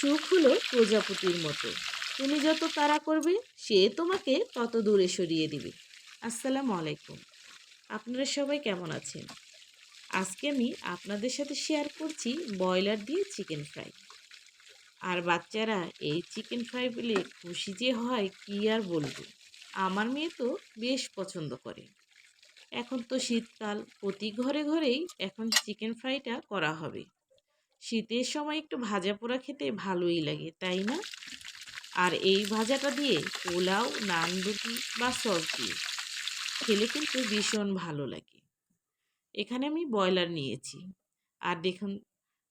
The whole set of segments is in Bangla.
সুখ হলো প্রজাপতির মতো, তুমি যত তাড়া করবে সে তোমাকে তত দূরে সরিয়ে দিবে। আসসালামু আলাইকুম, আপনারা সবাই কেমন আছেন? আজকে আমি আপনাদের সাথে শেয়ার করছি ব্রয়লার দিয়ে চিকেন ফ্রাই। আর বাচ্চারা এই চিকেন ফ্রাই পেলে খুশি যে হয় কি আর বলবো। আমার মেয়ে তো বেশ পছন্দ করে। এখন তো শীতকাল, প্রতি ঘরে ঘরেই এখন চিকেন ফ্রাইটা করা হবে। শীতের সময় একটু ভাজা পোড়া খেতে ভালোই লাগে, তাই না? আর এই ভাজাটা দিয়ে পোলাও, নান, রুটি বা সস দিয়ে খেলে কিন্তু ভীষণ ভালো লাগে। এখানে আমি ব্রয়লার নিয়েছি, আর দেখুন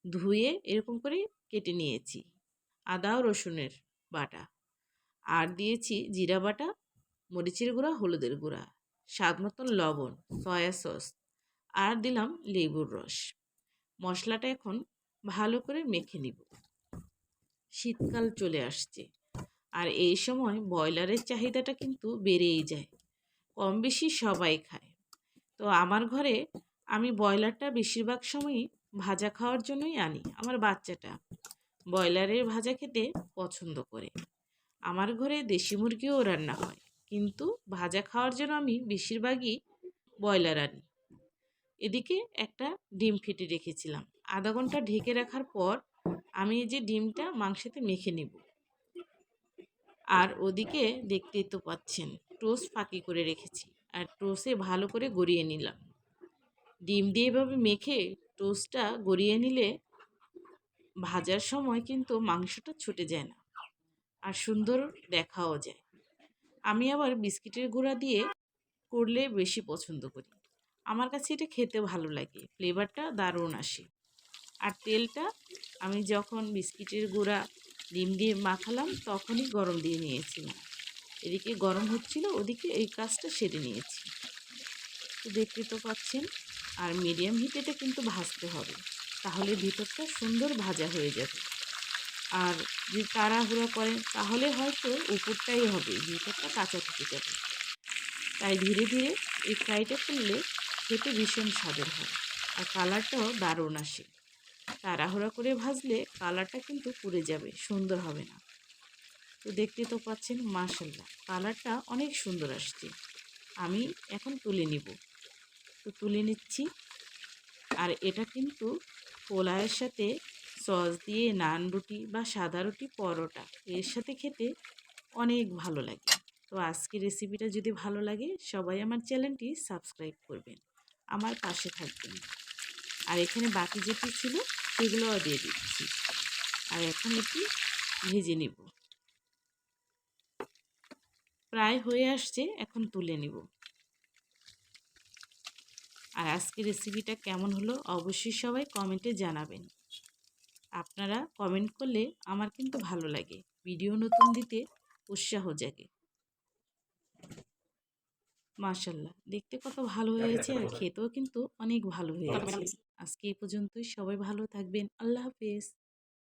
ধুয়ে এরকম করে কেটে নিয়েছি। আদা ও রসুনের বাটা, আর দিয়েছি জিরা বাটা, মরিচের গুঁড়া, হলুদের গুঁড়া, স্বাদ মতন লবণ, সয়া সস, আর দিলাম লেবুর রস। মশলাটা এখন ভালো করে মেখে নিব। শীতকাল চলে আসছে, আর এই সময় ব্রয়লারের চাহিদাটা কিন্তু বেড়েই যায়। কম বেশি সবাই খায়। তো আমার ঘরে আমি ব্রয়লারটা বেশিরভাগ সময়ই ভাজা খাওয়ার জন্যই আনি। আমার বাচ্চাটা ব্রয়লারের ভাজা খেতে পছন্দ করে। আমার ঘরে দেশি মুরগিও রান্না হয়, কিন্তু ভাজা খাওয়ার জন্য আমি বেশিরভাগই ব্রয়লার আনি। এদিকে একটা ডিম ফেটে রেখেছিলাম। আধা ঘন্টা ঢেকে রাখার পর আমি এই যে ডিমটা মাংসেতে মেখে নেব। আর ওদিকে দেখতেই তো পাচ্ছেন টোস্ট ফাঁকি করে রেখেছি, আর টোস্টে ভালো করে গড়িয়ে নিলাম। ডিম দিয়ে এভাবে মেখে টোস্টটা গড়িয়ে নিলে ভাজার সময় কিন্তু মাংসটা ছুটে যায় না, আর সুন্দর দেখাও যায়। আমি আবার বিস্কিটের গুঁড়া দিয়ে করলে বেশি পছন্দ করি। আমার কাছে এটা খেতে ভালো লাগে, ফ্লেভারটা দারুণ আসে। আর তেলটা আমি যখন বিস্কিটের গুঁড়া ডিম দিয়ে মাখালাম তখনই গরম দিয়ে নিয়েছিলাম। এদিকে গরম হচ্ছিল, ওদিকে এই কাজটা সেরে নিয়েছি। তো দেখতে তো পাচ্ছেন। আর মিডিয়াম হিটেতে কিন্তু ভাজতে হবে, তাহলে ভিতরটা সুন্দর ভাজা হয়ে যাবে। আর যদি তাড়াহুড়ো করেন তাহলে হয়তো উপরটাই হবে, ভিতরটা কাঁচা থেকে যাবে। তাই ধীরে ধীরে এই ফ্রাইটা করলে খেতে ভীষণ স্বাদের হয়, আর কালারটাও দারুণ আসে। তাড়াহুড়া করে ভাজলে কালারটা কিন্তু পুড়ে যাবে, সুন্দর হবে না। তো দেখতে তো পাচ্ছেন, মাশাআল্লাহ কালারটা অনেক সুন্দর আসছে। আমি এখন তুলে নিব। তো তুলে নিচ্ছি। আর এটা কিন্তু পোলাওয়ের সাথে সস দিয়ে, নান রুটি বা সাদা রুটি, পরোটা এর সাথে খেতে অনেক ভালো লাগে। তো আজকের রেসিপিটা যদি ভালো লাগে সবাই আমার চ্যানেলটি সাবস্ক্রাইব করবেন, আমার পাশে থাকবেন। আর এখানে বাকি যেটি ছিল সেগুলোও দিয়ে দিচ্ছি। আর এখন এটি ভেজে নিব। প্রায় হয়ে আসছে, এখন তুলে নিব। আর আজকের রেসিপিটা কেমন হলো অবশ্যই সবাই কমেন্টে জানাবেন। আপনারা কমেন্ট করলে আমার কিন্তু ভালো লাগে, ভিডিও নতুন দিতে উৎসাহ জাগে। মাশাআল্লাহ দেখতে কত ভালো হয়েছে, আর খেতেও কিন্তু অনেক ভালো হয়েছে। আজকে এই পর্যন্তই, সবাই ভালো থাকবেন। আল্লাহ হাফেজ।